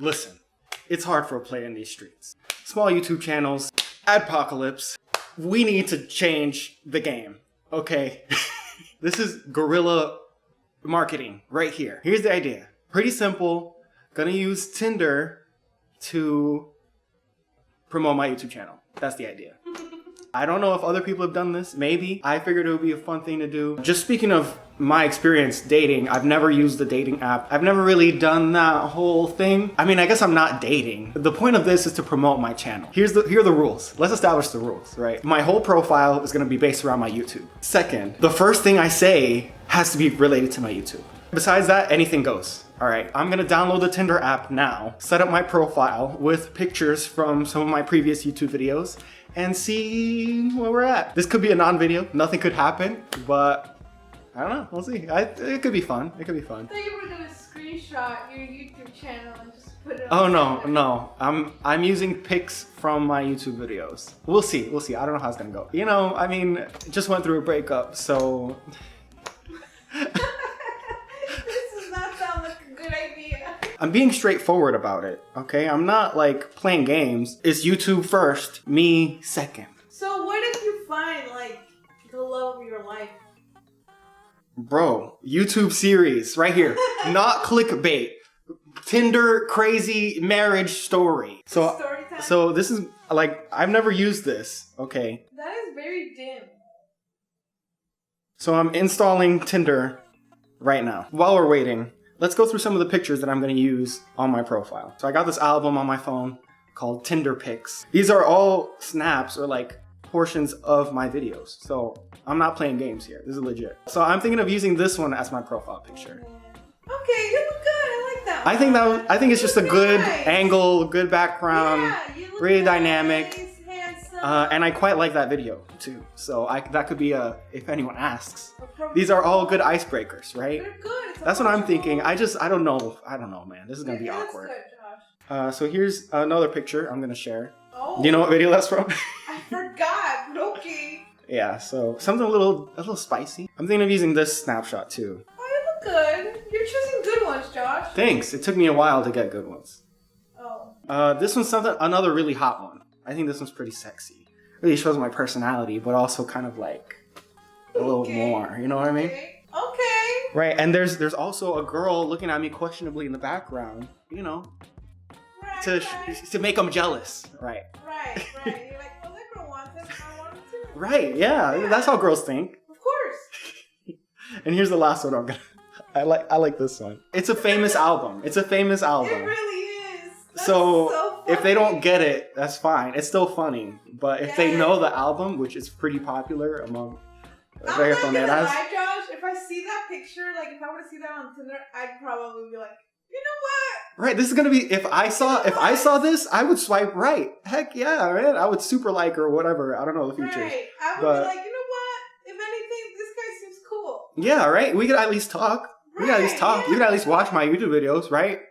Listen, it's hard for a player in these streets. Small YouTube channels, adpocalypse. We need to change the game, okay? This is guerrilla marketing right here. Here's the idea. Pretty simple. Gonna use Tinder to promote my YouTube channel. That's the idea. I don't know if other people have done this. Maybe. I figured it would be a fun thing to do. Just speaking of my experience dating, I've never used the dating app. I've never really done that whole thing. I mean, I guess I'm not dating. The point of this is to promote my channel. Here are the rules. Let's establish the rules, right? My whole profile is gonna be based around my YouTube. Second, the first thing I say has to be related to my YouTube. Besides that, anything goes. All right, I'm gonna download the Tinder app now, set up my profile with pictures from some of my previous YouTube videos, and see where we're at. This could be a non-video, nothing could happen, but I don't know, we'll see. It could be fun, it could be fun. I thought you were gonna screenshot your YouTube channel and just put it on. Oh no, no, I'm using pics from my YouTube videos. We'll see, I don't know how it's gonna go. You know, I mean, just went through a breakup, so. I'm being straightforward about it, okay? I'm not like playing games. It's YouTube first, me second. So what if you find like the love of your life? Bro, YouTube series right here. Not clickbait. Tinder crazy marriage story. So this is like, I've never used this, okay? That is very dim. So I'm installing Tinder right now. While we're waiting, let's go through some of the pictures that I'm gonna use on my profile. So I got this album on my phone called Tinder Pics. These are all snaps or like portions of my videos. So I'm not playing games here, this is legit. So I'm thinking of using this one as my profile picture. Okay, you look good, I like that. I think it's just a good angle, good background, Yeah, you look really nice, dynamic. handsome. And I quite like that video too. So that could be if anyone asks. These are all good icebreakers, right? They're good. That's what I'm thinking. I don't know, man. This is gonna be awkward. Good, So here's another picture I'm gonna share. Oh, Do you know what video that's from? I forgot. Okay. Yeah, so something a little spicy. I'm thinking of using this snapshot too. Oh, you look good. You're choosing good ones, Josh. Thanks. It took me a while to get good ones. Oh. This one's another really hot one. I think this one's pretty sexy. Really shows my personality, but also kind of like a little more. You know what I mean? Okay. Right, and there's also a girl looking at me questionably in the background. You know, to make them jealous. Right. Right. You're like, well, that girl wants it. I want it too. Right. Yeah. That's how girls think. Of course. And here's the last one I'm gonna. I like this one. It's a famous album. It's a famous album. It really is. That's so funny. If they don't get it, that's fine. It's still funny. But if they know the album, which is pretty popular among I'm not gonna lie, Josh. If I see that picture, like if I were to see that on Tinder, I'd probably be like, you know what? Right. This is gonna be if I saw this, I would swipe right. Heck yeah, man. I would super like or whatever. I don't know the features. Right. I would be like, you know what? If anything, this guy seems cool. Yeah. Right. We could at least talk. We could at least talk. Yeah. You could at least watch my YouTube videos, right?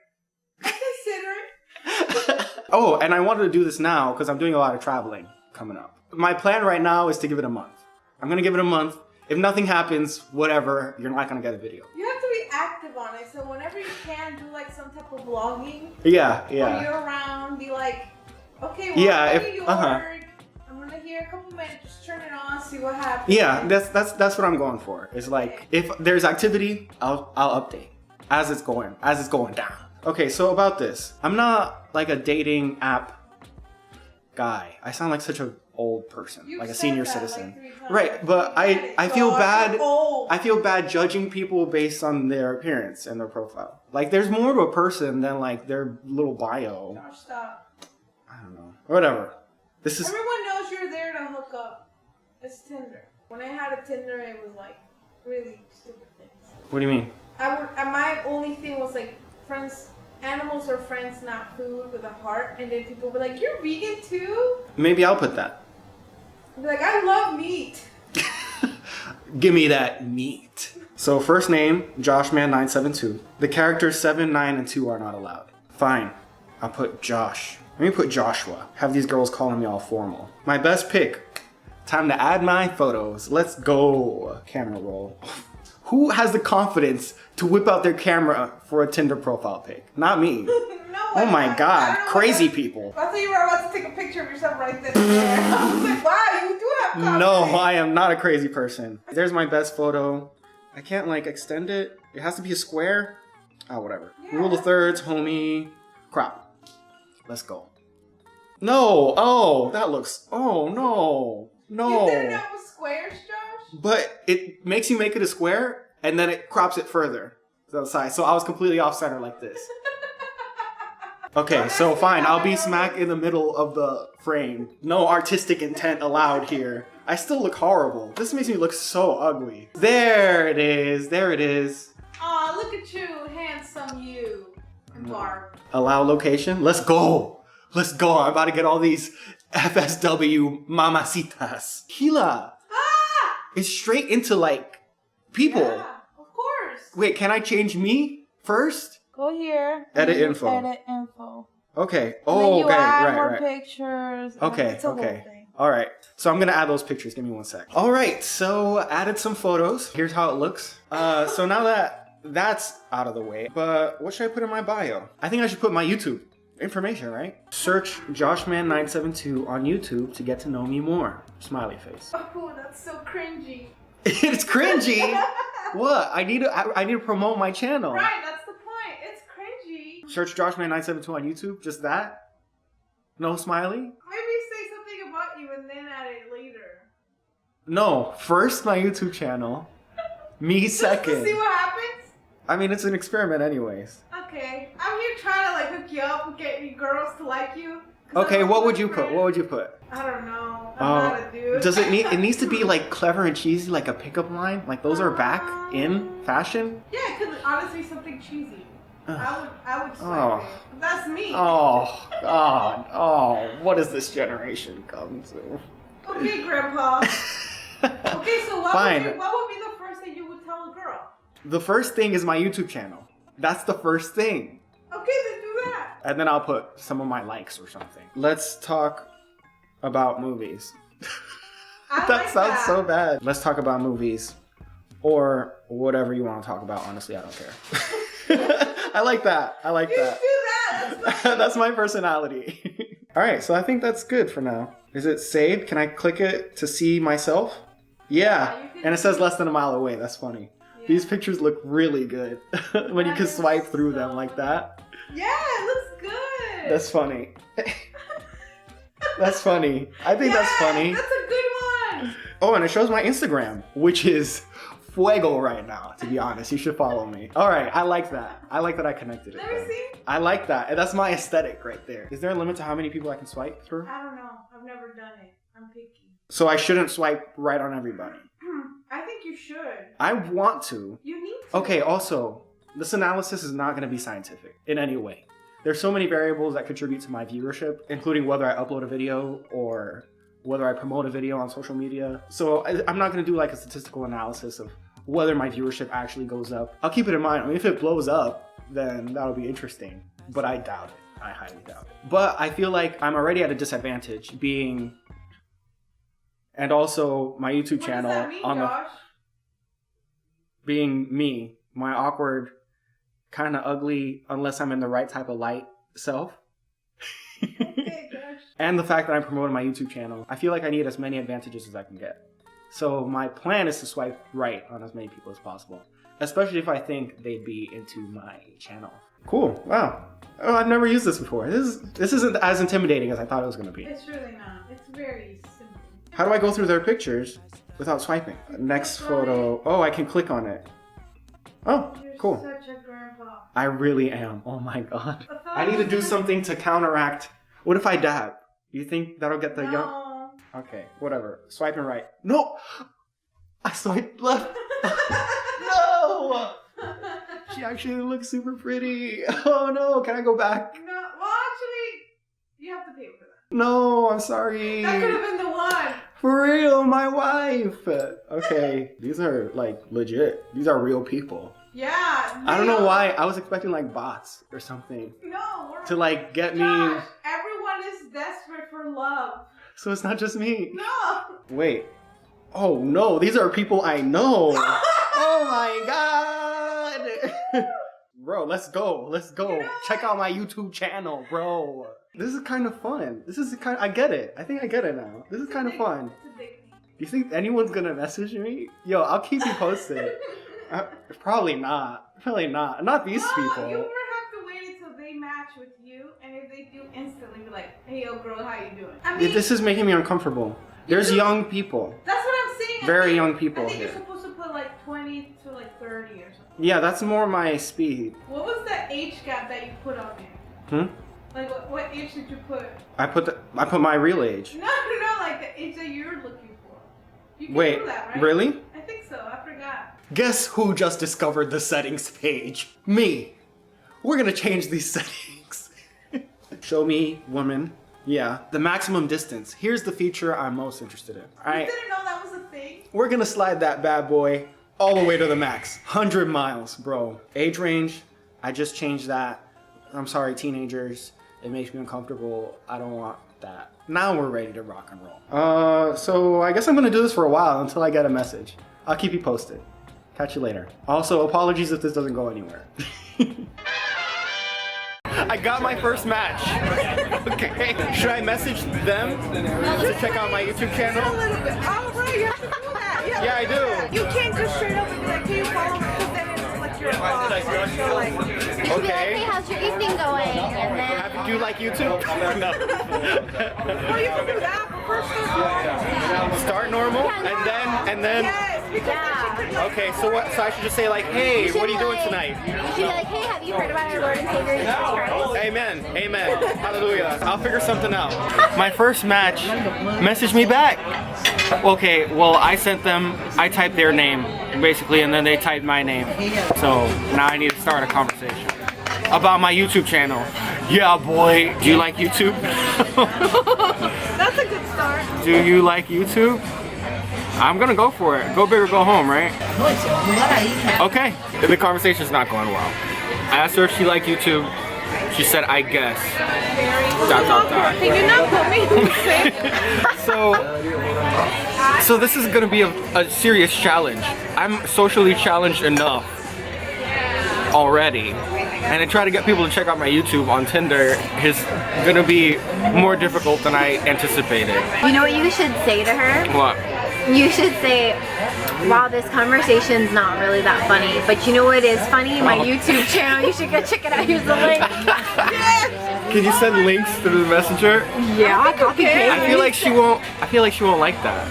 I consider it. Oh, and I wanted to do this now because I'm doing a lot of traveling coming up. My plan right now is to give it a month. I'm gonna give it a month. If nothing happens, whatever, you're not gonna get a video. You have to be active on it. So whenever you can, do like some type of vlogging. Yeah. When you're around, be like, okay, well, yeah, I'm gonna hear a couple minutes, just turn it on, see what happens. Yeah, that's what I'm going for. It's like if there's activity, I'll update as it's going down. Okay, so about this, I'm not like a dating app guy. I sound like such an old person, like a senior citizen. Like right, but I feel bad. I feel bad judging people based on their appearance and their profile. Like there's more to a person than like their little bio. Josh, stop. I don't know. Whatever. This is Everyone knows you're there to hook up. It's Tinder. When I had a Tinder, it was like really stupid things. What do you mean? My only thing was like friends. Animals are friends, not food, with a heart. And then people were like, you're vegan too? Maybe I'll put that. I'd be like, I love meat. Give me that meat. So first name, Joshman972. The characters 7, 9, and 2 are not allowed. Fine, I'll put Josh. Let me put Joshua. Have these girls calling me all formal. My best pick. Time to add my photos. Let's go. Camera roll. Who has the confidence to whip out their camera for a Tinder profile pic? Not me. Oh my god, crazy people. I thought you were about to take a picture of yourself right then and there. I was like, wow, you do have confidence. No, I am not a crazy person. There's my best photo. I can't like extend it. It has to be a square. Oh, whatever. Yeah. Rule of thirds, homie. Crop. Let's go. No. Oh, that looks. Oh, no. No. You did it up with squares, Josh? But it makes you make it a square and then it crops it further to the side. So I was completely off center like this. Okay, so fine. I'll be smack in the middle of the frame. No artistic intent allowed here. I still look horrible. This makes me look so ugly. There it is. There it is. Aw, look at you, handsome you. And Barb. Allow location. Let's go. Let's go. I'm about to get all these FSW mamacitas. Gila. Ah! It's straight into like people. Yeah, of course. Wait, can I change me first? Go here. Edit info. Edit info. Okay. And then you okay. add more Right. pictures. Okay. It's a whole Okay. thing. All right. So I'm gonna add those pictures. Give me 1 sec. All right. So added some photos. Here's how it looks. So now that that's out of the way, but what should I put in my bio? I think I should put my YouTube information, right? Search Joshman972 on YouTube to get to know me more. Smiley face. Oh, that's so cringy. It's cringy. What? I need to promote my channel. Right, that's the point. It's cringy. Search Joshman972 on YouTube. Just that? No smiley? Maybe say something about you and then add it later. No. First my YouTube channel. Me second. Just to see what happens? I mean, it's an experiment anyways. Okay. I'm here trying to like hook you up and get you girls to like you. Okay, what would you put? What would you put? I don't know. I'm not a dude. Does it need? It needs to be like clever and cheesy, like a pickup line. Like those are back in fashion. Yeah, it could honestly be something cheesy. I would Oh. it. That's me. Oh God. Oh, what does this generation come to? Okay, Grandpa. Okay, so what Fine. what would be the first thing you would tell a girl? The first thing is my YouTube channel. That's the first thing. Okay, then do that. And then I'll put some of my likes or something. Let's talk about movies. That sounds so bad. Let's talk about movies. Or whatever you want to talk about. Honestly, I don't care. I like that. I like You that. should do that. That's my personality. All right, so I think that's good for now. Is it saved? Can I click it to see myself? Yeah, and it says less than a mile away. That's funny. Yeah. These pictures look really good when you can swipe through them like that. Yeah, it looks good. That's funny. That's funny. I think that's funny. That's a good one. Oh, and it shows my Instagram, which is fuego right now, to be honest. You should follow me. All right, I like that. I like that I connected it. Let me see. I like that. And that's my aesthetic right there. Is there a limit to how many people I can swipe through? I don't know. I've never done it. I'm picky. So I shouldn't swipe right on everybody. I think you should. I want to. You need to. Okay, also, this analysis is not going to be scientific in any way. There's so many variables that contribute to my viewership, including whether I upload a video or whether I promote a video on social media. So I'm not going to do like a statistical analysis of whether my viewership actually goes up. I'll keep it in mind. I mean, if it blows up, then that'll be interesting. But I doubt it. I highly doubt it. But I feel like I'm already at a disadvantage being... And also my YouTube channel What does that mean, Josh? Being me, my awkward, kind of ugly, unless I'm in the right type of light self. Okay, Josh. And the fact that I'm promoting my YouTube channel, I feel like I need as many advantages as I can get. So my plan is to swipe right on as many people as possible, especially if I think they'd be into my channel. Cool. Wow. Oh, I've never used this before. This isn't as intimidating as I thought it was going to be. It's really not. It's very simple. How do I go through their pictures without swiping? Next photo. Oh, I can click on it. Oh, You're cool. such a grandpa. I really am. Oh my god. I need to do something to counteract. What if I dab? You think that'll get the young... Okay, whatever. Swiping right. No! I swiped left. No! She actually looks super pretty. Oh no, can I go back? No, well actually, you have to pay for that. No, I'm sorry. That could have been the one. For real, my wife. Okay, these are like legit. These are real people. Yeah. I don't know why. I was expecting like bots or something. No, we're to like get me. Everyone is desperate for love. So it's not just me. No. Wait. Oh no, these are people I know. Oh my god! Bro, let's go. Let's go. Check out my YouTube channel, bro. This is kind of fun. I get it. I think I get it now. This is kind of fun. Do you think anyone's gonna message me? Yo, I'll keep you posted. Probably not. Probably not. Not these people. You have to wait until they match with you, and if they do, instantly be like, "Hey, yo, girl, how you doing?" I mean, this is making me uncomfortable. There's young people. That's what I'm saying. Very young people I think here. you're supposed to put like 20 to like 30 or something. Yeah, that's more my speed. What was the age gap that you put on there? Like what age did you put? I put my real age. No, like the age that you're looking for. You can Wait, do that, right? really? I think so. I forgot. Guess who just discovered the settings page? Me. We're gonna change these settings. Show me, woman. Yeah, the maximum distance. Here's the feature I'm most interested in. All right. You didn't know that was a thing? We're gonna slide that bad boy all the way to the max. 100 miles, bro. Age range, I just changed that. I'm sorry, teenagers. It makes me uncomfortable. I don't want that. Now we're ready to rock and roll. So I guess I'm gonna do this for a while until I get a message. I'll keep you posted. Catch you later. Also, apologies if this doesn't go anywhere. I got my first match. Okay. Should I message them to check out my YouTube channel? A little bit. Oh, right, you have to do that. Yeah, I do. You can't just straight up and be like, "Can you follow me?" Because then it's like you're a boss. So like, You should be like, hey, how's your evening going? And then Do you like YouTube? No. well, you can do that, but first Start normal, and then. yes, because then she could like, Okay, so what? So I should just say like, hey, what are you doing tonight? you should be like, hey, have you heard about our Lord and Savior Jesus Christ? Amen. Amen. Hallelujah. I'll figure something out. My first match messaged me back. Okay, well, I typed their name, basically, and then they typed my name. So now I need to start a conversation about my YouTube channel. Yeah, boy. Do you like YouTube? that's a good start. Do you like YouTube? I'm gonna go for it. Go big or go home, right? Okay. The conversation's not going well. I asked her if she liked YouTube. She said, I guess. Can you not put me in the same? So this is gonna be a serious challenge. I'm socially challenged enough already. And to try to get people to check out my YouTube on Tinder is gonna be more difficult than I anticipated. You know what you should say to her? What? You should say, wow, this conversation's not really that funny, but you know what is funny? My YouTube channel, you should go check it out. Here's the link. Can you send links through the messenger? Yeah, copy paste. I feel like she won't like that.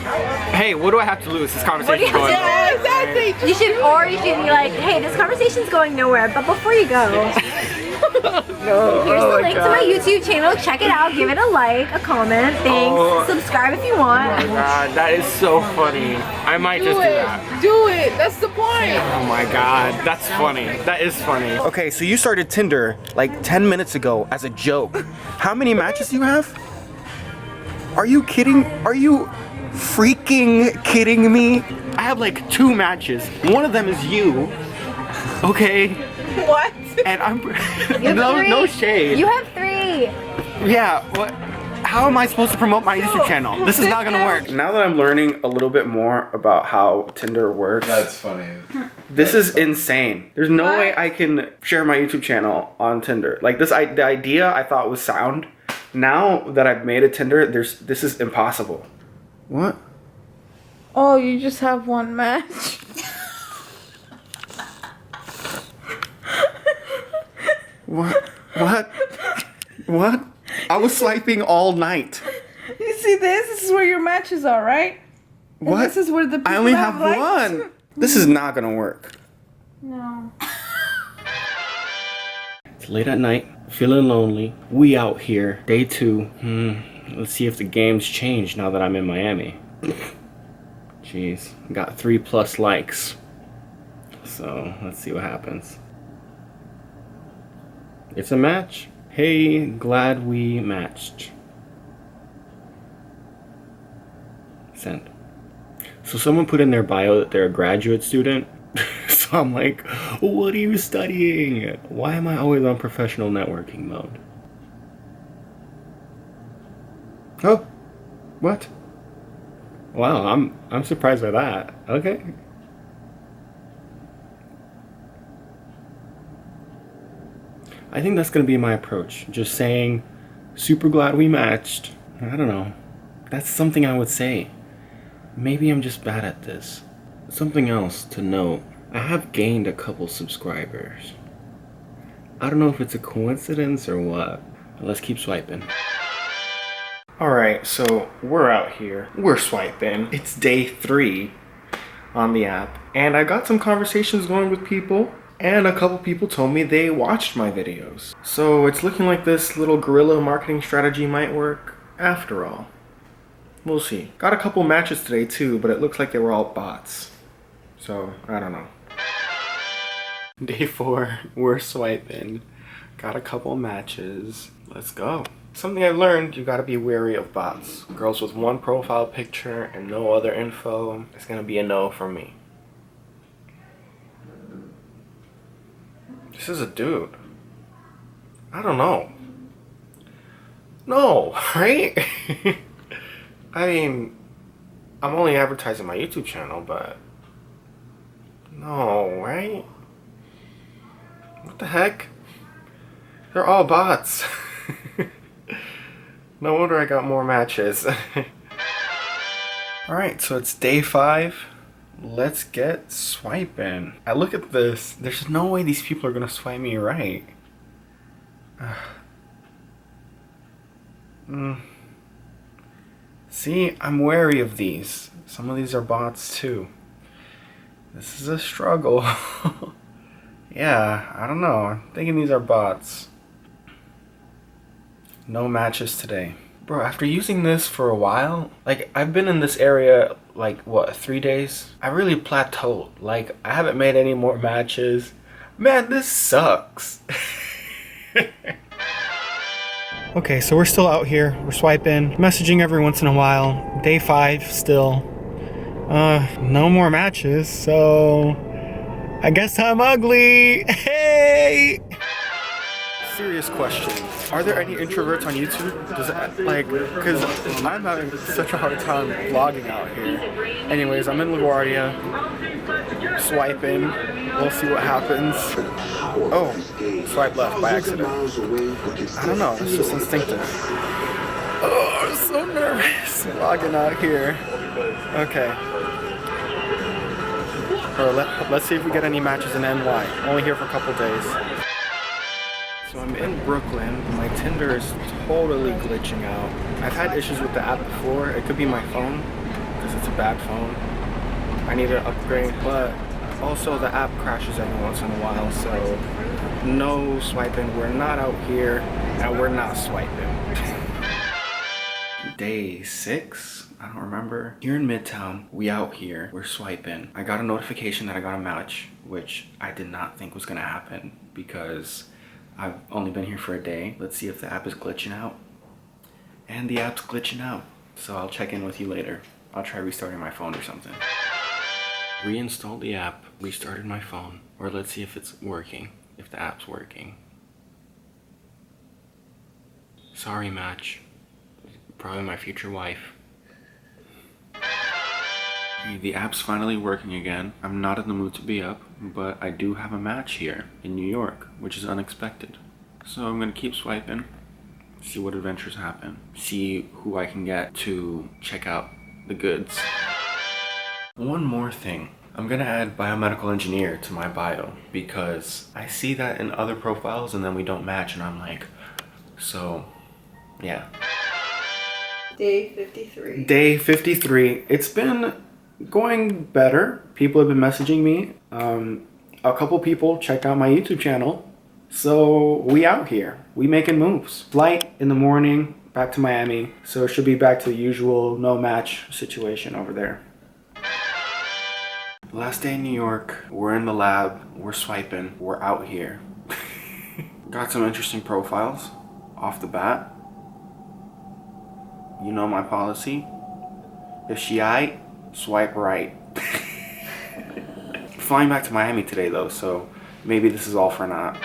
Hey, what do I have to lose? This conversation's going nowhere. Yeah, exactly. You should be like, hey, this conversation's going nowhere, but before you go, here's the link to my YouTube channel. Check it out. Give it a like, a comment. Thanks. Subscribe if you want. Oh my god, that is so funny. I might just do that. Do it. That's the point. Oh my god, that's funny. That is funny. Okay, so you started Tinder like 10 minutes ago as a joke. How many matches do you have? Are you kidding? Are you freaking kidding me? I have like 2 matches. One of them is you. Okay. What? And I'm You have no 3. shade. You have 3. Yeah, what? How am I supposed to promote my YouTube channel? This is not gonna work. Now that I'm learning a little bit more about how Tinder works, That's funny. this is insane. There's no way I can share my YouTube channel on Tinder. Like the idea I thought was sound. Now that I've made a Tinder, this is impossible. What? Oh, you just have one match. What? What? What? I was swiping all night. You see this? This is where your matches are, right? And What? this is where the people I only have have likes. one. This is not gonna work. No. It's late at night, feeling lonely. We out here, day 2. Let's see if the game's changed now that I'm in Miami. Jeez, got 3+ likes. So let's see what happens. It's a match. Hey, glad we matched. Send. So someone put in their bio that they're a graduate student. So I'm like, what are you studying? Why am I always on professional networking mode? Oh, what? Wow, I'm surprised by that. Okay. I think that's gonna be my approach. Just saying, super glad we matched. I don't know. That's something I would say. Maybe I'm just bad at this. Something else to note. I have gained a couple subscribers. I don't know if it's a coincidence or what. But let's keep swiping. Alright, so we're out here. We're swiping. It's day 3 on the app. And I got some conversations going with people. And a couple people told me they watched my videos. So it's looking like this little guerrilla marketing strategy might work after all. We'll see. Got a couple matches today too, but it looks like they were all bots. So, I don't know. Day 4, we're swiping. Got a couple matches. Let's go. Something I've learned, you gotta be wary of bots. Girls with one profile picture and no other info, it's gonna be a no from me. This is a dude. I don't know. No, right? I mean, I'm only advertising my YouTube channel, but no, right? What the heck? They're all bots. No wonder I got more matches. Alright, so it's day 5. Let's get swiping. I look at this. There's no way these people are gonna swipe me right. See, I'm wary of these. Some of these are bots too. This is a struggle. Yeah, I don't know. I'm thinking these are bots. No matches today. Bro, after using this for a while, like I've been in this area like what, 3 days? I really plateaued. Like I haven't made any more matches. Man, this sucks. Okay, so we're still out here. We're swiping, messaging every once in a while. Day 5 still. No more matches, so I guess I'm ugly. Hey! Serious question. Are there any introverts on YouTube? Does it, like, because I'm having such a hard time vlogging out here. Anyways, I'm in LaGuardia, swiping. We'll see what happens. Oh, swipe left by accident. I don't know, it's just instinctive. Oh, I'm so nervous vlogging out here. Okay. Let's see if we get any matches in NY. Only here for a couple days. So I'm in Brooklyn. My Tinder is totally glitching out. I've had issues with the app before. It could be my phone, because it's a bad phone. I need to upgrade, but also the app crashes every once in a while, so no swiping. We're not out here, and we're not swiping. Day 6? I don't remember. Here in Midtown, we out here, we're swiping. I got a notification that I got a match, which I did not think was gonna happen because I've only been here for a day. Let's see if the app is glitching out. And the app's glitching out. So I'll check in with you later. I'll try restarting my phone or something. Reinstalled the app, restarted my phone. Or let's see if it's working, if the app's working. Sorry, match. Probably my future wife. The app's finally working again. I'm not in the mood to be up, but I do have a match here in New York, which is unexpected. So I'm gonna keep swiping, see what adventures happen, see who I can get to check out the goods. One more thing. I'm gonna add biomedical engineer to my bio because I see that in other profiles and then we don't match and I'm like, so yeah. Day 53. Day 53. It's been going better. People have been messaging me. A couple people checked out my YouTube channel. So we out here. We making moves. Flight in the morning back to Miami. So it should be back to the usual no match situation over there. Last day in New York. We're in the lab. We're swiping. We're out here. Got some interesting profiles off the bat. You know my policy. If she aight, swipe right. Flying back to Miami today though, so maybe this is all for naught.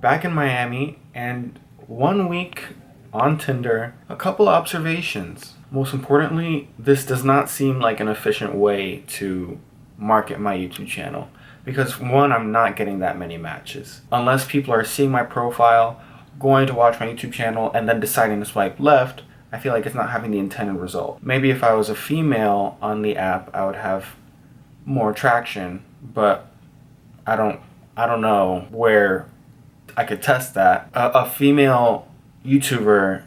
Back in Miami, and 1 week on Tinder, a couple observations. Most importantly, this does not seem like an efficient way to market my YouTube channel. Because one, I'm not getting that many matches. Unless people are seeing my profile, going to watch my YouTube channel, and then deciding to swipe left, I feel like it's not having the intended result. Maybe if I was a female on the app, I would have more traction, but I don't know where I could test that. A female YouTuber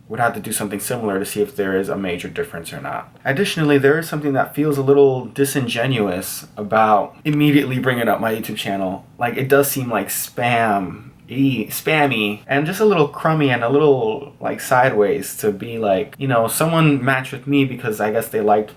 would have to do something similar to see if there is a major difference or not. Additionally, there is something that feels a little disingenuous about immediately bringing up my YouTube channel. Like, it does seem like spammy, and just a little crummy and a little like sideways to be like, you know, someone matched with me because I guess they liked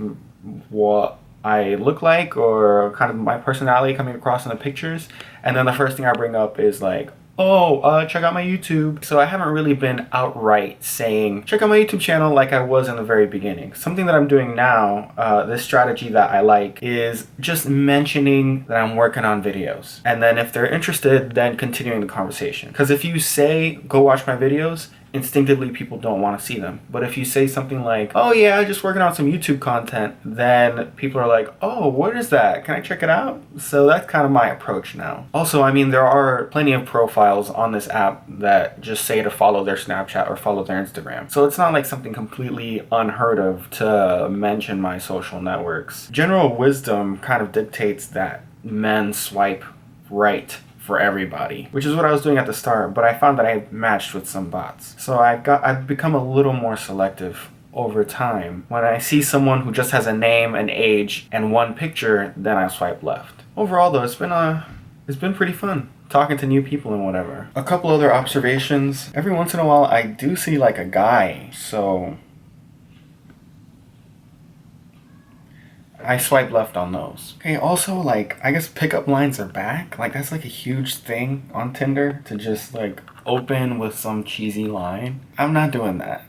what I look like or kind of my personality coming across in the pictures, and then the first thing I bring up is like, oh, check out my YouTube. So I haven't really been outright saying, check out my YouTube channel like I was in the very beginning. Something that I'm doing now, this strategy that I like, is just mentioning that I'm working on videos. And then if they're interested, then continuing the conversation. Because if you say, go watch my videos, instinctively people don't want to see them. But if you say something like, oh yeah, I'm just working on some YouTube content, then people are like, oh, what is that? Can I check it out? So that's kind of my approach now. Also, I mean, there are plenty of profiles on this app that just say to follow their Snapchat or follow their Instagram. So it's not like something completely unheard of to mention my social networks. General wisdom kind of dictates that men swipe right for everybody, which is what I was doing at the start, but I found that I matched with some bots. So I've become a little more selective over time. When I see someone who just has a name, an age, and one picture, then I swipe left. Overall though, it's been pretty fun talking to new people and whatever. A couple other observations. Every once in a while I do see like a guy, so I swipe left on those. Okay, also, like, I guess pickup lines are back. Like, that's like a huge thing on Tinder, to just like open with some cheesy line. I'm not doing that.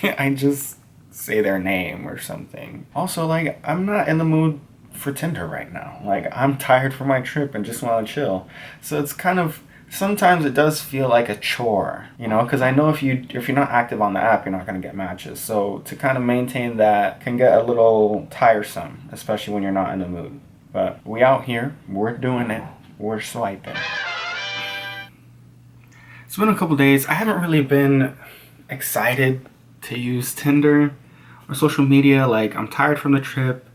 I just say their name or something. Also, like, I'm not in the mood for Tinder right now. Like, I'm tired from my trip and just want to chill. So it's kind of, sometimes it does feel like a chore, you know, because I know if you're not active on the app, you're not going to get matches. So to kind of maintain that can get a little tiresome, especially when you're not in the mood. But we out here, we're doing it, we're swiping. It's been a couple days. I haven't really been excited to use Tinder or social media. Like, I'm tired from the trip,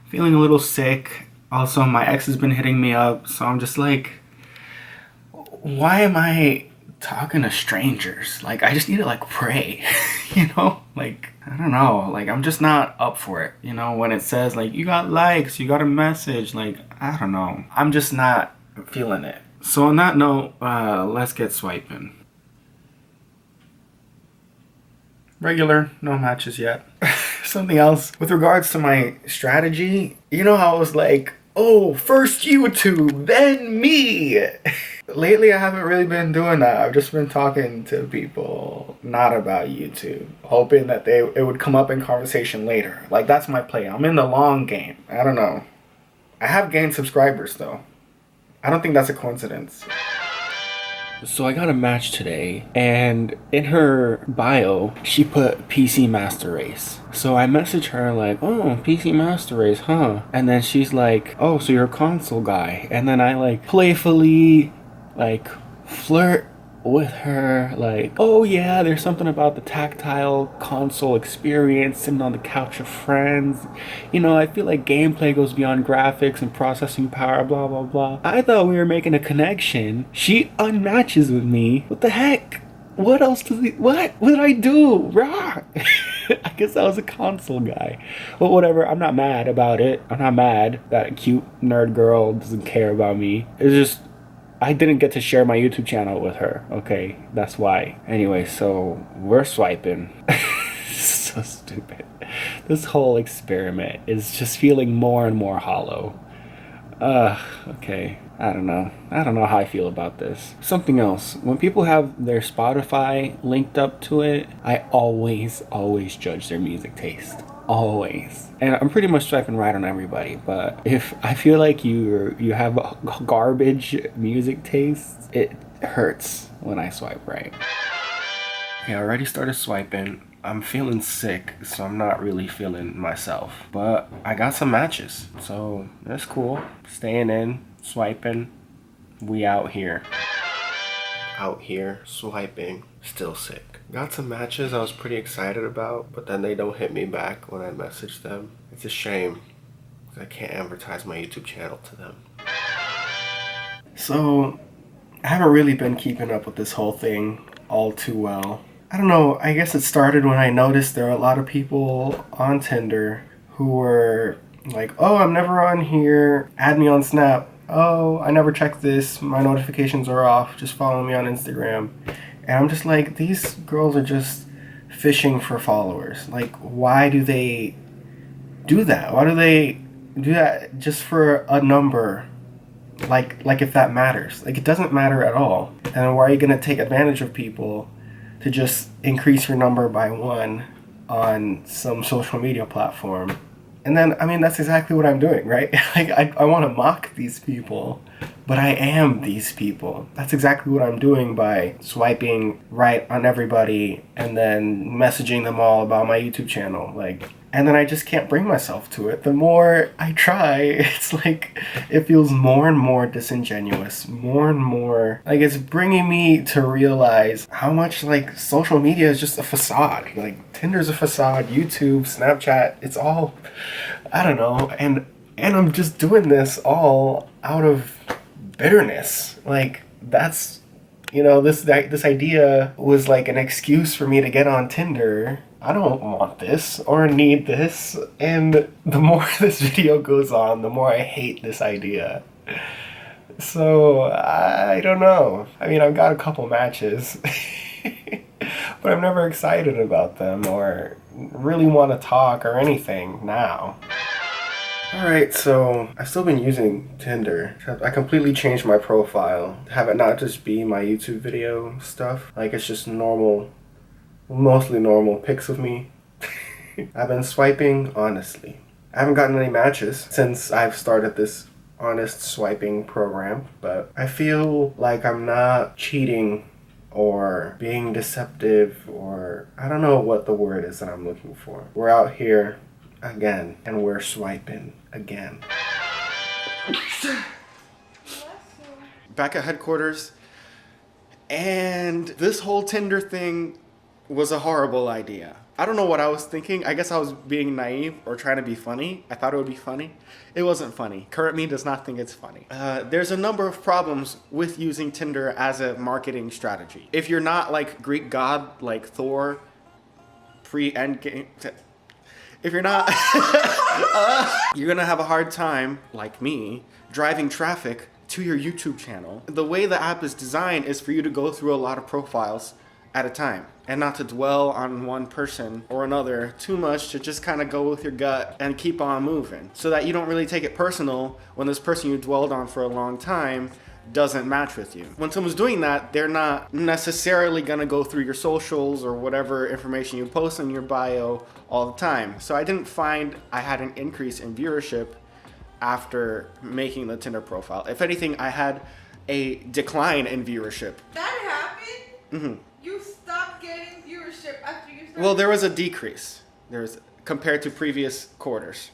feeling a little sick. Also, my ex has been hitting me up, so I'm just like, why am I talking to strangers? Like, I just need to like pray, you know? Like, I don't know, like, I'm just not up for it, you know? When it says like, you got likes, you got a message, like, I don't know, I'm just not feeling it. So on that note, let's get swiping. Regular, no matches yet. Something else with regards to my strategy, you know how I was like, oh, first YouTube, then me. Lately, I haven't really been doing that. I've just been talking to people, not about YouTube, hoping that it would come up in conversation later. Like, that's my play. I'm in the long game. I don't know. I have gained subscribers, though. I don't think that's a coincidence. So I got a match today, and in her bio, she put PC Master Race. So I messaged her like, oh, PC Master Race, huh? And then she's like, oh, so you're a console guy. And then I like playfully like flirt with her, like, oh yeah, there's something about the tactile console experience, sitting on the couch with friends. You know, I feel like gameplay goes beyond graphics and processing power, blah blah blah. I thought we were making a connection. She unmatches with me. What the heck? What else what did I do? Rah! I guess I was a console guy. But whatever, I'm not mad about it. I'm not mad that a cute nerd girl doesn't care about me. It's just, I didn't get to share my YouTube channel with her. Okay, that's why. Anyway, so we're swiping. So stupid. This whole experiment is just feeling more and more hollow. Okay. I don't know how I feel about this. Something else. When people have their Spotify linked up to it, I always judge their music taste. Always. And I'm pretty much swiping right on everybody, but if I feel like you have a garbage music taste, it hurts when I swipe right. Okay, I already started swiping. I'm feeling sick, so I'm not really feeling myself. But I got some matches, so that's cool. Staying in, swiping. We out here. Out here, swiping, still sick. Got some matches I was pretty excited about, but then they don't hit me back when I message them. It's a shame, because I can't advertise my YouTube channel to them. So, I haven't really been keeping up with this whole thing all too well. I don't know, I guess it started when I noticed there were a lot of people on Tinder who were like, oh, I'm never on here, add me on Snap. Oh, I never checked this, my notifications are off, just follow me on Instagram. And I'm just like, these girls are just fishing for followers. Like, why do they do that? Why do they do that just for a number? Like if that matters. Like, it doesn't matter at all. And why are you gonna take advantage of people to just increase your number by 1 on some social media platform? And then, I mean, that's exactly what I'm doing, right? Like, I want to mock these people, but I am these people. That's exactly what I'm doing by swiping right on everybody and then messaging them all about my YouTube channel. Like, and then I just can't bring myself to it. The more I try, it's like, it feels more and more disingenuous, more and more, like, it's bringing me to realize how much, like, social media is just a facade. Like, Tinder's a facade, YouTube, Snapchat, it's all, I don't know, and I'm just doing this all out of bitterness. Like, that's, you know, this idea was like an excuse for me to get on Tinder. I don't want this or need this, and the more this video goes on, the more I hate this idea. So, I don't know. I mean, I've got a couple matches, but I'm never excited about them or really want to talk or anything now. Alright, so I've still been using Tinder. I completely changed my profile. Have it not just be my YouTube video stuff. Like, it's just normal, mostly normal pics of me. I've been swiping honestly. I haven't gotten any matches since I've started this honest swiping program, but I feel like I'm not cheating or being deceptive, or I don't know what the word is that I'm looking for. We're out here again, and we're swiping again. Back at headquarters, and this whole Tinder thing was a horrible idea. I don't know what I was thinking. I guess I was being naive or trying to be funny. I thought it would be funny. It wasn't funny. Current me does not think it's funny. There's a number of problems with using Tinder as a marketing strategy. If you're not like Greek god, like Thor, pre-Endgame, if you're not, you're gonna have a hard time, like me, driving traffic to your YouTube channel. The way the app is designed is for you to go through a lot of profiles at a time and not to dwell on one person or another too much, to just kind of go with your gut and keep on moving, so that you don't really take it personal when this person you dwelled on for a long time doesn't match with you. When someone's doing that, they're not necessarily gonna go through your socials or whatever information you post in your bio all the time. So I didn't find I had an increase in viewership after making the Tinder profile. If anything, I had a decline in viewership. That happened? Mm-hmm. You stopped getting viewership after you started? Well, there was a decrease. Compared to previous quarters.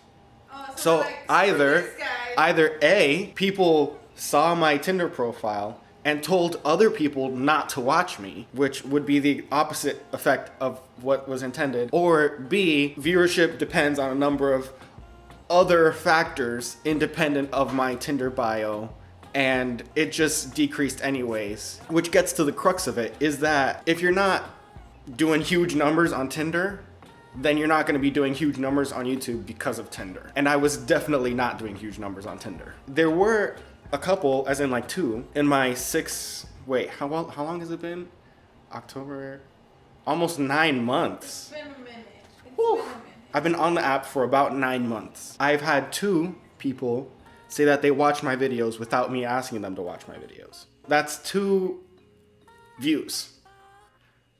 So like, either A, people saw my Tinder profile and told other people not to watch me, which would be the opposite effect of what was intended, or B, viewership depends on a number of other factors independent of my Tinder bio, and it just decreased anyways. Which gets to the crux of it, is that if you're not doing huge numbers on Tinder, then you're not going to be doing huge numbers on YouTube because of Tinder. And I was definitely not doing huge numbers on Tinder. There were a couple, as in like 2, in my how long has it been? October? Almost 9 months. It's been a minute. It's been a minute. I've been on the app for about 9 months. I've had 2 people say that they watch my videos without me asking them to watch my videos. That's 2 views.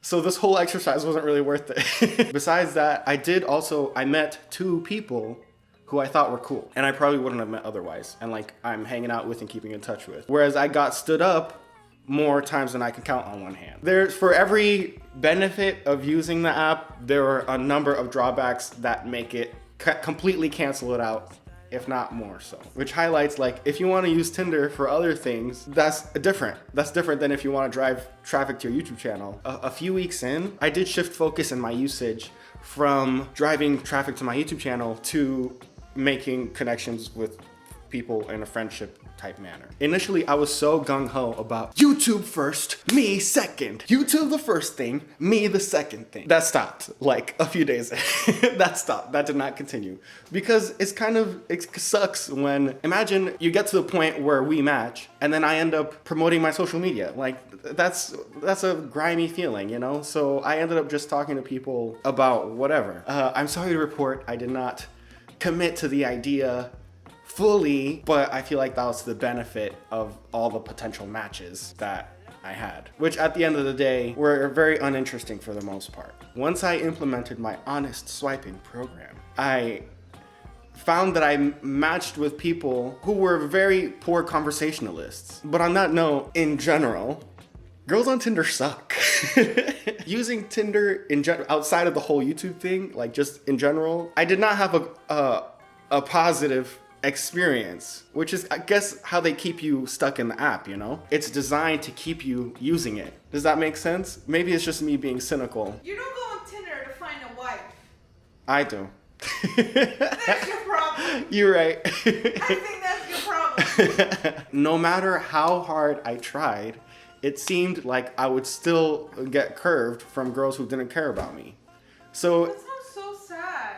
So this whole exercise wasn't really worth it. Besides that, I met 2 people who I thought were cool, and I probably wouldn't have met otherwise, and like I'm hanging out with and keeping in touch with. Whereas I got stood up more times than I can count on one hand. For every benefit of using the app, there are a number of drawbacks that make it completely cancel it out, if not more so. Which highlights, like, if you want to use Tinder for other things, that's different. That's different than if you want to drive traffic to your YouTube channel. A few weeks in, I did shift focus in my usage from driving traffic to my YouTube channel to making connections with people in a friendship type manner. Initially, I was so gung-ho about YouTube first, me second. YouTube the first thing, me the second thing. That stopped like a few days. That stopped. That did not continue. Because it sucks when, imagine you get to the point where we match and then I end up promoting my social media. Like, that's a grimy feeling, you know? So I ended up just talking to people about whatever. I'm sorry to report I did not commit to the idea fully, but I feel like that was to the benefit of all the potential matches that I had, which at the end of the day were very uninteresting for the most part. Once I implemented my honest swiping program, I found that I matched with people who were very poor conversationalists. But on that note, in general, girls on Tinder suck. Using Tinder in outside of the whole YouTube thing, like just in general, I did not have a positive experience, which is, I guess, how they keep you stuck in the app, you know? It's designed to keep you using it. Does that make sense? Maybe it's just me being cynical. You don't go on Tinder to find a wife. I do. That's your problem. You're right. I think that's your problem. No matter how hard I tried, it seemed like I would still get curved from girls who didn't care about me. So That sounds so sad.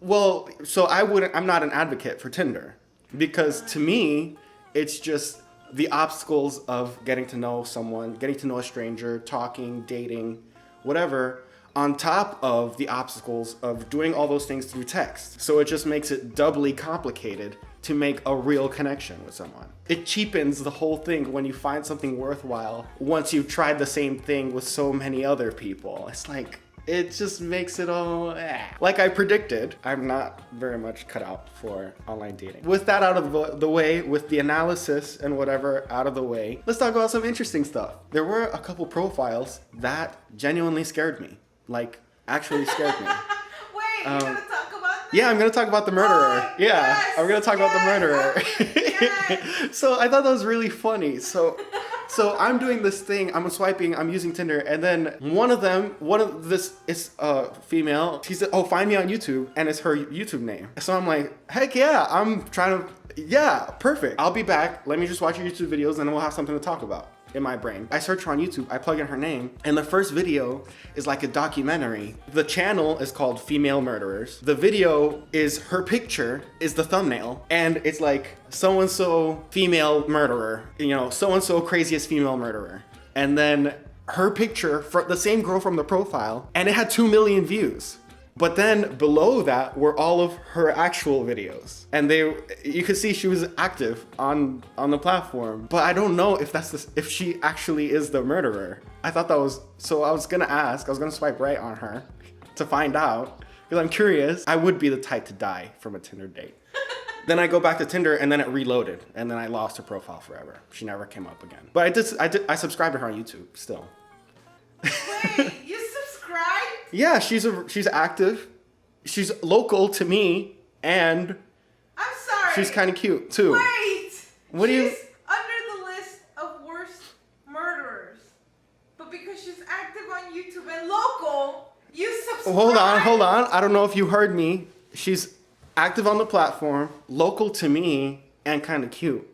well, so I'm not an advocate for Tinder, because to me, it's just the obstacles of getting to know someone, getting to know a stranger, talking, dating, whatever, on top of the obstacles of doing all those things through text. So it just makes it doubly complicated to make a real connection with someone. It cheapens the whole thing when you find something worthwhile once you've tried the same thing with so many other people. It's like, it just makes it all like I predicted. I'm not very much cut out for online dating. With that out of the way, with the analysis and whatever out of the way, let's talk about some interesting stuff. There were a couple profiles that genuinely scared me. Like, actually scared me. Wait, you're gonna talk about that? Yeah, I'm gonna talk about the murderer. Oh, Yeah, yes, I'm gonna talk about the murderer. yes. So I thought that was really funny. So I'm doing this thing, I'm swiping, I'm using Tinder, and then one of this is a female. She said, oh, find me on YouTube, and it's her YouTube name. So I'm like, heck yeah, yeah, perfect. I'll be back. Let me just watch your YouTube videos, and then we'll have something to talk about. In my brain, I search her on YouTube, I plug in her name, and the first video is like a documentary. The channel is called Female Murderers. The video is her picture is the thumbnail, and it's like so-and-so female murderer, you know, so-and-so craziest female murderer. And then her picture, for the same girl from the profile, and it had 2 million views. But then below that were all of her actual videos. And you could see she was active on the platform. But I don't know if she actually is the murderer. I thought that was, so I was gonna swipe right on her to find out. Because I'm curious, I would be the type to die from a Tinder date. Then I go back to Tinder and then it reloaded. And then I lost her profile forever. She never came up again. But I subscribed to her on YouTube still. Wait, you subscribe? Yeah, she's active. She's local to me, and I'm sorry. she's kind of cute too. Wait. What do you? She's under the list of worst murderers, but because she's active on YouTube and local, you subscribe. Hold on. I don't know if you heard me. She's active on the platform, local to me, and kind of cute.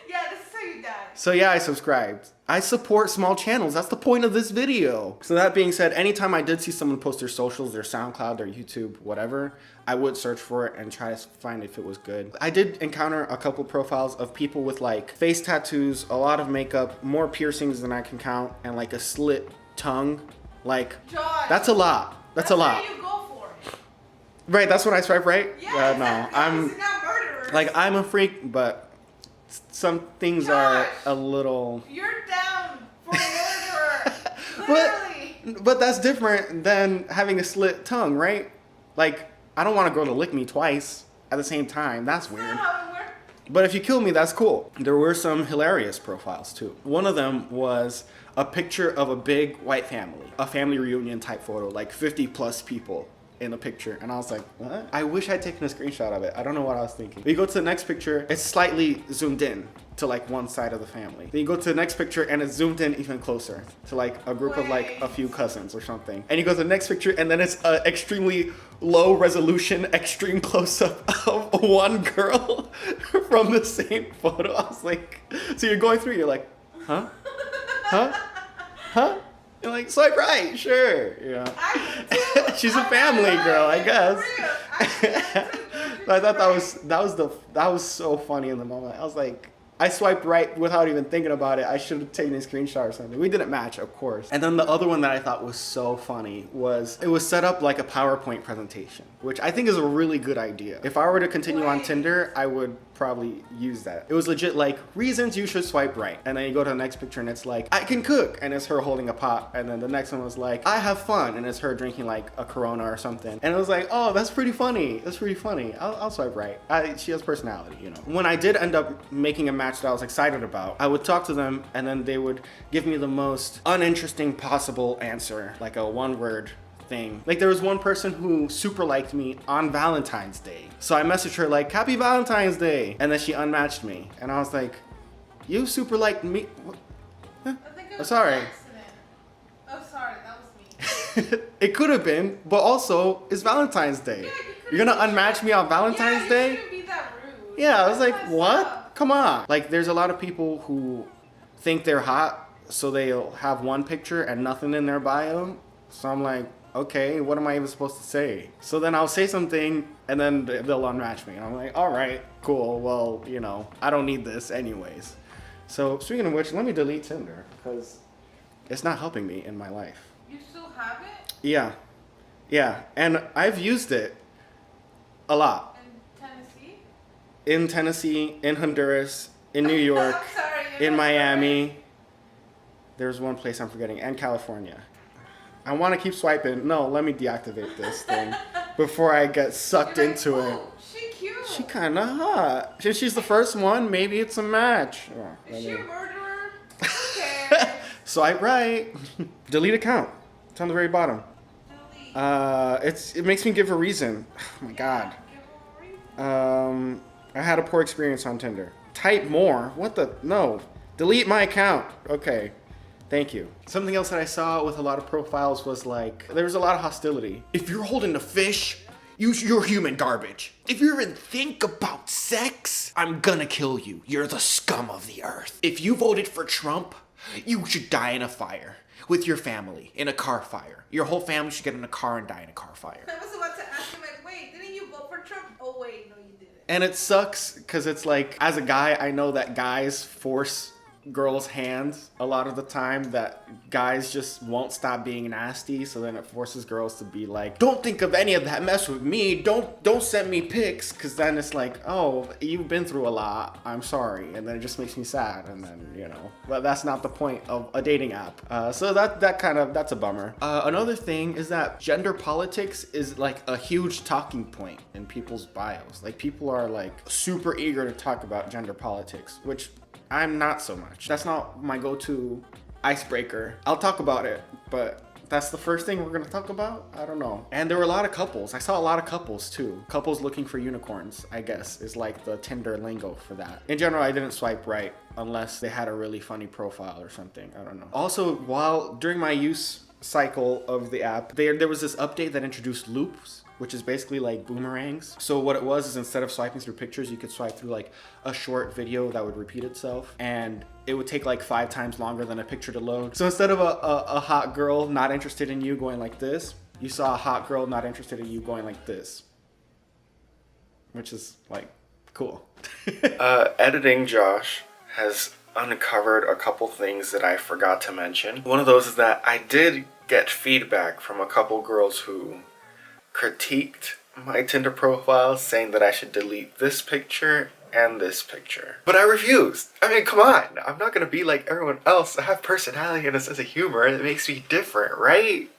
Yeah, this is how you die. So yeah, I subscribed. I support small channels. That's the point of this video. So that being said, anytime I did see someone post their socials, their SoundCloud, their YouTube, whatever, I would search for it and try to find if it was good. I did encounter a couple profiles of people with like face tattoos, a lot of makeup, more piercings than I can count, and like a slit tongue. Like, Josh, that's a lot. That's a lot. What you go for? Right, that's when I swipe right? Yeah, No, I'm not murderers. like, I'm a freak, but some things are Josh, a little... You're down for a murderer. Literally. But that's different than having a slit tongue, right? Like, I don't want a girl to lick me twice at the same time. That's That's weird. not how it works. But if you kill me, that's cool. There were some hilarious profiles too. One of them was a picture of a big white family, a family reunion type photo, like 50 plus people in a picture. And I was like, what? I wish I'd taken a screenshot of it. I don't know what I was thinking. But you go to the next picture, it's slightly zoomed in to like one side of the family. Then you go to the next picture and it's zoomed in even closer to like a group of like a few cousins or something. And you go to the next picture and then it's an extremely low resolution, extreme close up of one girl from the same photo. I was like, so you're going through, you're like, huh? Huh? Huh? You're like, swipe right, sure. Yeah. She's a family girl, I guess. I thought that was so funny in the moment. I was like, I swiped right without even thinking about it. I should have taken a screenshot or something. We didn't match, of course. And then the other one that I thought was so funny was, it was set up like a PowerPoint presentation, which I think is a really good idea. If I were to continue on Tinder, I would probably use that. It was legit like, reasons you should swipe right. And then you go to the next picture and it's like, I can cook. And it's her holding a pot. And then the next one was like, I have fun. And it's her drinking like a Corona or something. And it was like, oh, that's pretty funny. That's pretty funny. I'll swipe right. She has personality, you know. When I did end up making a match that I was excited about, I would talk to them and then they would give me the most uninteresting possible answer, like a one-word thing. Like there was one person who super liked me on Valentine's Day. So I messaged her like, happy Valentine's Day. And then she unmatched me. And I was like, you super liked me? Huh? I think it was sorry. an accident. Oh, sorry, that was me. It could have been, but also it's Valentine's Day. Yeah, You're gonna unmatch me on Valentine's Day? You shouldn't be that rude. Yeah, I was That's like, messed what? up. Come on. Like, there's a lot of people who think they're hot, so they'll have one picture and nothing in their bio. So I'm like, okay, what am I even supposed to say? So then I'll say something, and then they'll unmatch me. And I'm like, all right, cool. Well, you know, I don't need this anyways. So speaking of which, let me delete Tinder, because it's not helping me in my life. You still have it? Yeah. Yeah, and I've used it a lot. In Tennessee? In Tennessee, in Honduras, in New York, I'm sorry, in you're Miami. There's one place I'm forgetting, and California. I want to keep swiping. No, let me deactivate this thing before I get sucked into it. She cute. She kind of hot. Since she's the first one, maybe it's a match. Oh, Is she a murderer? Okay. Swipe right. Delete account. It's on the very bottom. Delete. It makes me give a reason. Oh my god. Give her a reason. I had a poor experience on Tinder. Type more. What the? No. Delete my account. Okay. Thank you. Something else that I saw with a lot of profiles was like, there was a lot of hostility. If you're holding a fish, you're human garbage. If you even think about sex, I'm gonna kill you. You're the scum of the earth. If you voted for Trump, you should die in a fire with your family, in a car fire. Your whole family should get in a car and die in a car fire. I was about to ask him, like, wait, didn't you vote for Trump? Oh, wait, no, you didn't. And it sucks because it's like, as a guy, I know that guys force girls' hands a lot of the time, that guys just won't stop being nasty, so then it forces girls to be like, don't think of any of that mess with me, don't send me pics, because then it's like, oh, you've been through a lot, I'm sorry, and then it just makes me sad, and then, you know, but that's not the point of a dating app. So that's a bummer. Another thing is that gender politics is like a huge talking point in people's bios. Like, people are like super eager to talk about gender politics, which I'm not so much. That's not my go-to icebreaker. I'll talk about it, but that's the first thing we're gonna talk about? I don't know. And there were a lot of couples. I saw a lot of couples too. Couples looking for unicorns, I guess, is like the Tinder lingo for that. In general, I didn't swipe right unless they had a really funny profile or something. I don't know. Also, during my use cycle of the app, there was this update that introduced loops, which is basically like boomerangs. So what it was is, instead of swiping through pictures, you could swipe through like a short video that would repeat itself, and it would take like 5 times longer than a picture to load. So instead of a hot girl not interested in you going like this, you saw a hot girl not interested in you going like this, which is like cool. Editing Josh has uncovered a couple things that I forgot to mention. One of those is that I did get feedback from a couple girls who critiqued my Tinder profile, saying that I should delete this picture and this picture. But I refused. I mean, come on. I'm not gonna be like everyone else. I have personality and a sense of humor. It makes me different, right?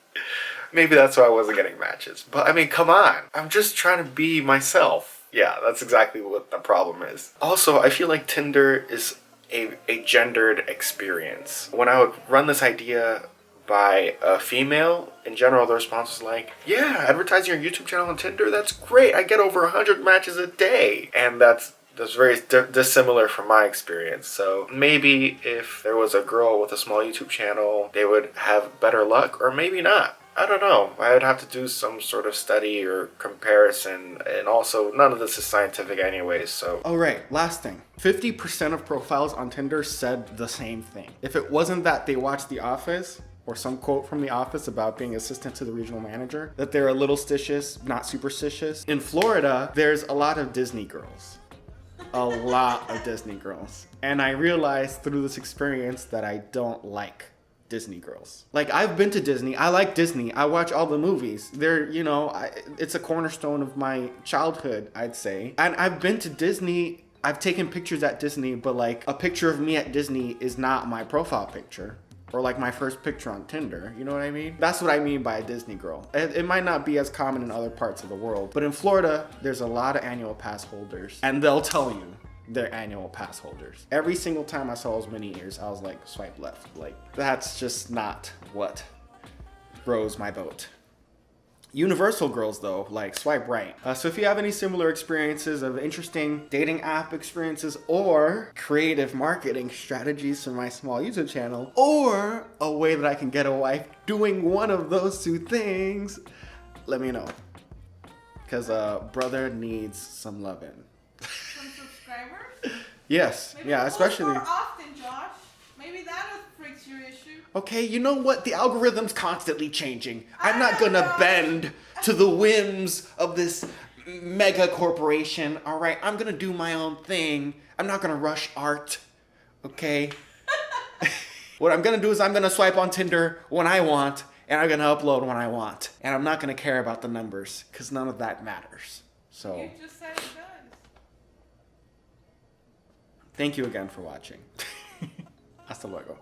Maybe that's why I wasn't getting matches. But I mean, come on. I'm just trying to be myself. Yeah, that's exactly what the problem is. Also, I feel like Tinder is a gendered experience. When I would run this idea by a female, in general, the response was like, yeah, advertising your YouTube channel on Tinder, that's great. I get over 100 matches a day. And that's very dissimilar from my experience. So maybe if there was a girl with a small YouTube channel, they would have better luck, or maybe not. I don't know. I would have to do some sort of study or comparison, and also none of this is scientific anyways, so. Oh right, last thing. 50% of profiles on Tinder said the same thing. If it wasn't that they watched The Office, or some quote from The Office about being assistant to the regional manager, that they're a little stitious, not superstitious. In Florida, there's a lot of Disney girls. A lot of Disney girls. And I realized through this experience that I don't like Disney girls. Like, I've been to Disney. I like Disney. I watch all the movies. They're, you know, it's a cornerstone of my childhood, I'd say. And I've been to Disney. I've taken pictures at Disney, but like a picture of me at Disney is not my profile picture. Or like my first picture on Tinder, you know what I mean? That's what I mean by a Disney girl. It might not be as common in other parts of the world, but in Florida, there's a lot of annual pass holders, and they'll tell you they're annual pass holders. Every single time I saw those mini ears, I was like, swipe left. Like, that's just not what rows my boat. Universal girls though, like swipe right. So if you have any similar experiences of interesting dating app experiences or creative marketing strategies for my small YouTube channel, or a way that I can get a wife doing one of those two things, let me know. Because brother needs some loving. Some subscribers? Yes, Maybe yeah, post especially. more often, Josh. Maybe that'll fix your issue. Okay, you know what? The algorithm's constantly changing. I'm not gonna bend to the whims of this mega corporation, all right? I'm gonna do my own thing. I'm not gonna rush art, okay? What I'm gonna do is I'm gonna swipe on Tinder when I want, and I'm gonna upload when I want. And I'm not gonna care about the numbers, because none of that matters. So, You just said it does. thank you again for watching. Hasta luego.